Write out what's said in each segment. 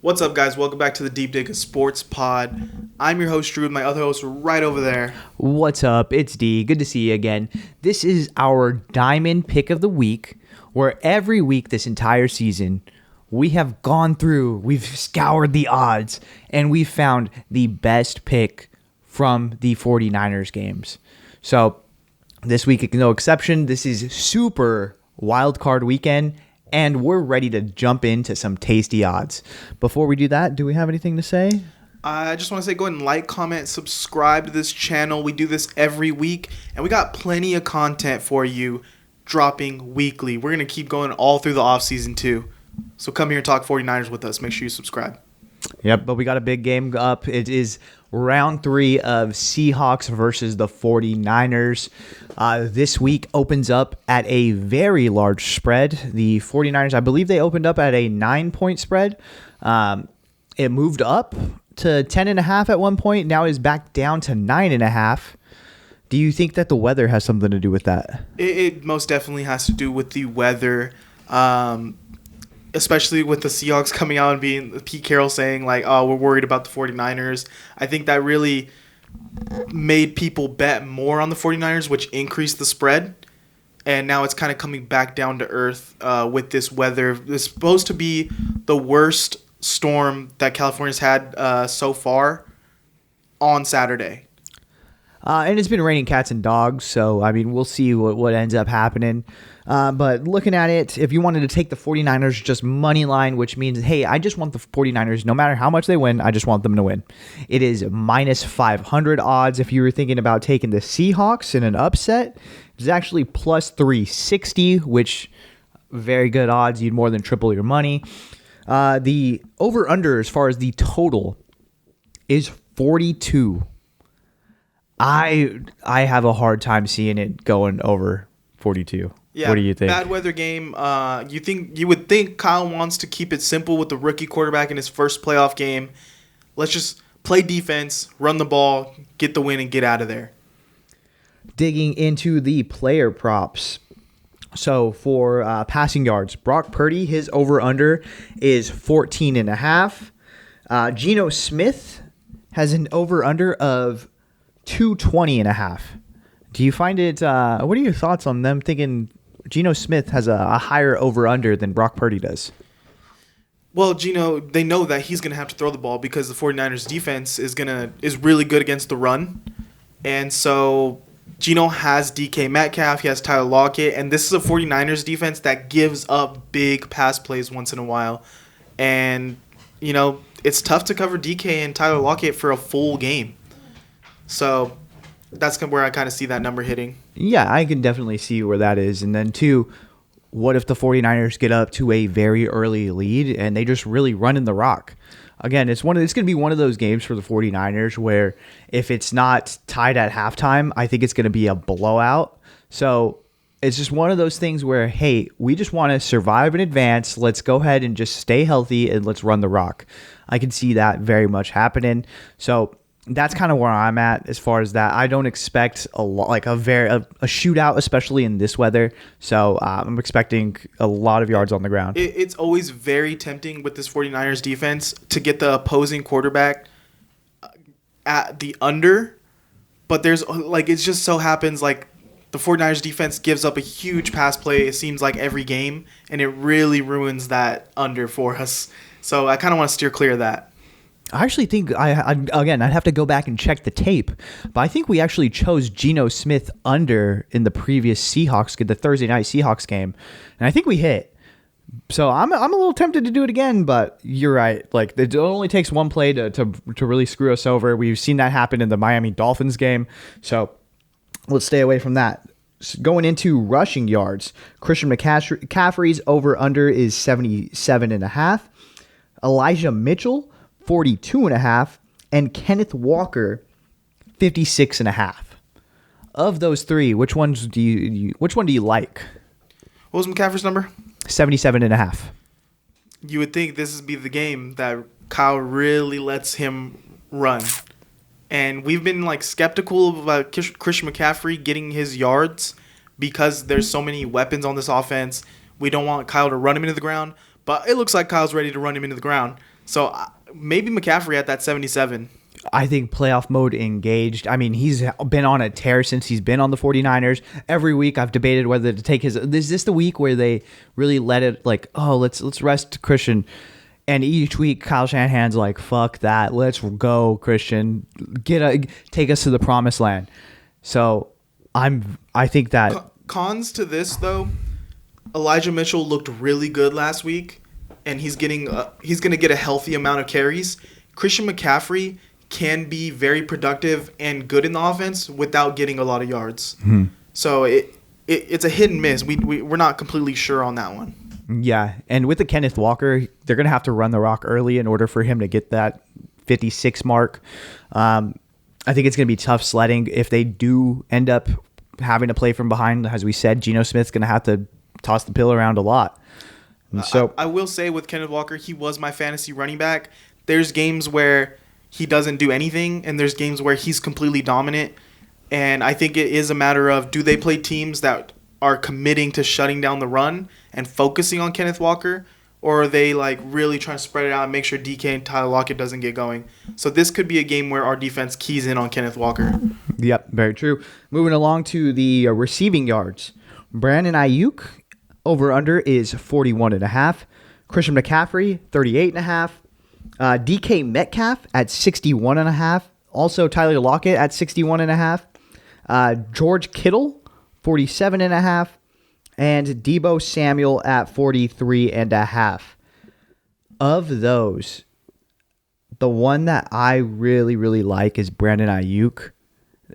What's up, guys? Welcome back to the Deep Dig Sports Pod. I'm your host, Drew, with my other host right over there. What's up? It's D. Good to see you again. This is our Diamond Pick of the Week, where every week this entire season, we have gone through, we've scoured the odds, and we've found the best pick from the 49ers games. So this week, no exception. This is Super Wildcard Weekend, and we're ready to jump into some tasty odds. Before we do that, do we have anything to say? I just want to say go ahead and like, comment, subscribe to this channel. We do this every week, and we got plenty of content for you dropping weekly. We're going to keep going all through the offseason too. So come here and talk 49ers with us. Make sure you subscribe. Yep, but we got a big game up. It is round 3 of Seahawks versus the 49ers. This week opens up at a very large spread. The 49ers, I believe they opened up at a 9-point spread. It moved up to 10.5 at one point. Now is back down to 9.5. Do you think that the weather has something to do with that? It most definitely has to do with the weather. Especially with the Seahawks coming out and being Pete Carroll saying, like, oh, we're worried about the 49ers. I think that really made people bet more on the 49ers, which increased the spread. And now it's kind of coming back down to earth with this weather. It's supposed to be the worst storm that California's had so far on Saturday. And it's been raining cats and dogs, so, I mean, we'll see what ends up happening. But looking at it, if you wanted to take the 49ers just money line, which means, hey, I just want the 49ers, no matter how much they win, I just want them to win. It is minus 500 odds. If you were thinking about taking the Seahawks in an upset, it's actually plus 360, which very good odds. You'd more than triple your money. The over-under as far as the total is 42. I have a hard time seeing it going over 42. Yeah, what do you think? Bad weather game. You would think Kyle wants to keep it simple with the rookie quarterback in his first playoff game. Let's just play defense, run the ball, get the win, and get out of there. Digging into the player props. So for passing yards, Brock Purdy, his over-under is 14.5. Geno Smith has an over-under of 220.5. Do you find it, what are your thoughts on them thinking Geno Smith has a higher over-under than Brock Purdy does? Well, Geno, they know that he's going to have to throw the ball because the 49ers defense is really good against the run. And so Geno has DK Metcalf, he has Tyler Lockett, and this is a 49ers defense that gives up big pass plays once in a while. And, it's tough to cover DK and Tyler Lockett for a full game. So that's where I kind of see that number hitting. Yeah, I can definitely see where that is. And then, two, what if the 49ers get up to a very early lead and they just really run in the rock? Again, it's going to be one of those games for the 49ers where if it's not tied at halftime, I think it's going to be a blowout. So it's just one of those things where, hey, we just want to survive in advance. Let's go ahead and just stay healthy and let's run the rock. I can see that very much happening. So that's kind of where I'm at as far as that. I don't expect a shootout, especially in this weather. So I'm expecting a lot of yards on the ground. It's always very tempting with this 49ers defense to get the opposing quarterback at the under. But there's it just so happens like the 49ers defense gives up a huge pass play, it seems like every game, and it really ruins that under for us. So I kind of want to steer clear of that. I actually think, I'd have to go back and check the tape, but I think we actually chose Geno Smith under in the previous the Thursday night Seahawks game, and I think we hit. So I'm a little tempted to do it again, but you're right. Like, it only takes one play to really screw us over. We've seen that happen in the Miami Dolphins game, so let's stay away from that. Going into rushing yards, Christian McCaffrey's over-under is 77.5. Elijah Mitchell, 42.5, and Kenneth Walker, 56.5. Of those three, which one do you like? What was McCaffrey's number? 77.5. You would think this would be the game that Kyle really lets him run. And we've been skeptical about Christian McCaffrey getting his yards because there's so many weapons on this offense. We don't want Kyle to run him into the ground, but it looks like Kyle's ready to run him into the ground. So maybe McCaffrey at that 77. I think playoff mode engaged. I mean, he's been on a tear since he's been on the 49ers. Every week I've debated whether to take his. Is this the week where they really let it like, oh, let's rest Christian? And each week Kyle Shanahan's like, fuck that. Let's go, Christian. Take us to the promised land. So I think that Cons to this though, Elijah Mitchell looked really good last week, and he's going to get a healthy amount of carries. Christian McCaffrey can be very productive and good in the offense without getting a lot of yards. Mm-hmm. So it's a hit and miss. We're not completely sure on that one. Yeah, and with the Kenneth Walker, they're going to have to run the rock early in order for him to get that 56 mark. I think it's going to be tough sledding if they do end up having to play from behind. As we said, Geno Smith's going to have to toss the pill around a lot. And so I will say with Kenneth Walker, he was my fantasy running back. There's games where he doesn't do anything, and there's games where he's completely dominant. And I think it is a matter of, do they play teams that are committing to shutting down the run and focusing on Kenneth Walker, or are they like really trying to spread it out and make sure DK and Tyler Lockett doesn't get going? So this could be a game where our defense keys in on Kenneth Walker. Yep, very true. Moving along to the receiving yards. Brandon Ayuk, over-under is 41.5. Christian McCaffrey, 38.5. DK Metcalf at 61.5. Also Tyler Lockett at 61.5. George Kittle, 47.5. And Deebo Samuel at 43.5. Of those, the one that I really, really like is Brandon Ayuk.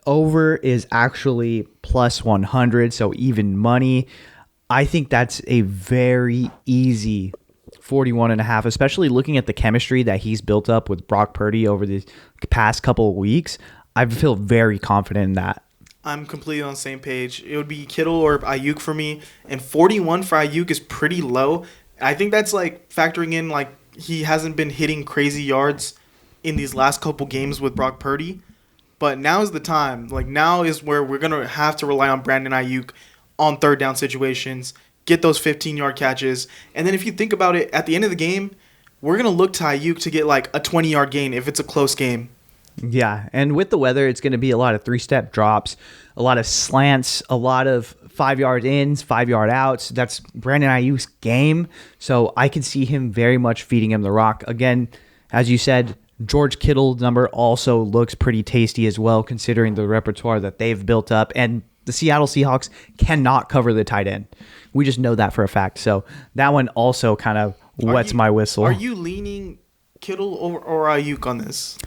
Over is actually plus 100, so even money. I think that's a very easy 41.5, especially looking at the chemistry that he's built up with Brock Purdy over the past couple of weeks. I feel very confident in that. I'm completely on the same page. It would be Kittle or Ayuk for me, and 41 for Ayuk is pretty low. I think that's like factoring in like he hasn't been hitting crazy yards in these last couple games with Brock Purdy. But now is the time. Like now is where we're going to have to rely on Brandon Ayuk on third down situations, get those 15-yard catches. And then if you think about it, at the end of the game, we're going to look to Ayuk to get like a 20-yard gain if it's a close game. Yeah, and with the weather, it's going to be a lot of three-step drops, a lot of slants, a lot of 5-yard ins, 5-yard outs. That's Brandon Ayuk's game, so I can see him very much feeding him the rock. Again, as you said, George Kittle number also looks pretty tasty as well, considering the repertoire that they've built up, and the Seattle Seahawks cannot cover the tight end. We just know that for a fact, so that one also kind of wets my whistle. Are you leaning Kittle or Ayuk on this?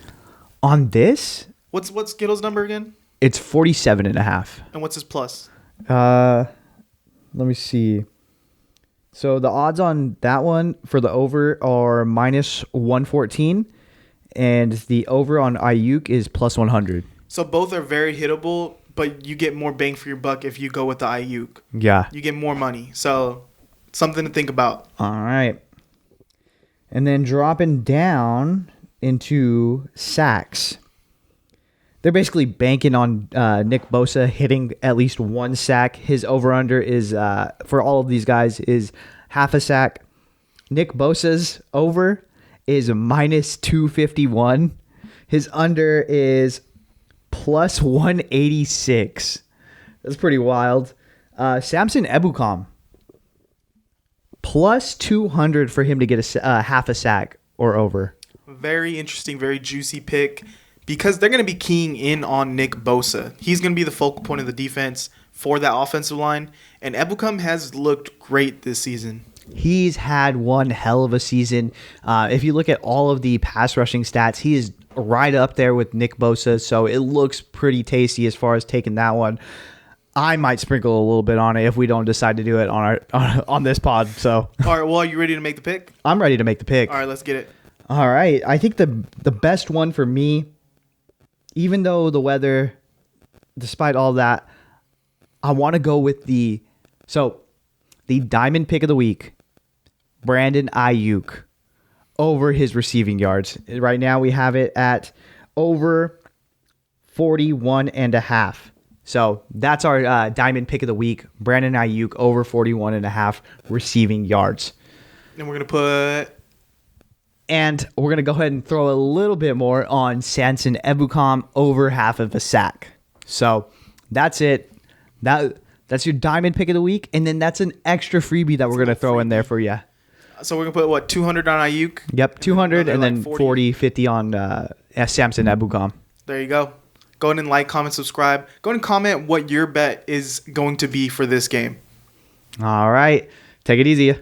On this, what's Kittle's number again? It's 47.5. And what's his plus? Let me see. So the odds on that one for the over are minus 114, and the over on Ayuk is plus 100. So both are very hittable, but you get more bang for your buck if you go with the Ayuk. Yeah. You get more money. So something to think about. All right. And then dropping down into sacks. They're basically banking on Nick Bosa hitting at least one sack. His over-under is, for all of these guys, is half a sack. Nick Bosa's over is minus 251. His under is plus 186. That's pretty wild. Samson Ebukam, plus 200 for him to get a half a sack or over. Very interesting, very juicy pick because they're going to be keying in on Nick Bosa. He's going to be the focal point of the defense for that offensive line, and Ebukam has looked great this season. He's had one hell of a season. If you look at all of the pass rushing stats, he is right up there with Nick Bosa, so it looks pretty tasty as far as taking that one. I might sprinkle a little bit on it if we don't decide to do it on this pod. So, all right, well, are you ready to make the pick? I'm ready to make the pick. All right, let's get it. All right, I think the best one for me, even though the weather, despite all that, I want to go with the diamond pick of the week, Brandon Ayuk, over his receiving yards. Right now we have it at over 41.5. So that's our diamond pick of the week, Brandon Ayuk over 41.5 receiving yards. And we're going to put And we're going to go ahead and throw a little bit more on Samson Ebukam over half of a sack. So that's it. That's your diamond pick of the week. And then that's an extra freebie that we're going to throw in there for you. So we're going to put, what, 200 on Ayuk? Yep, 200 and then 40, 50 on Samson Ebukam. There you go. Go ahead and like, comment, subscribe. Go ahead and comment what your bet is going to be for this game. All right. Take it easy.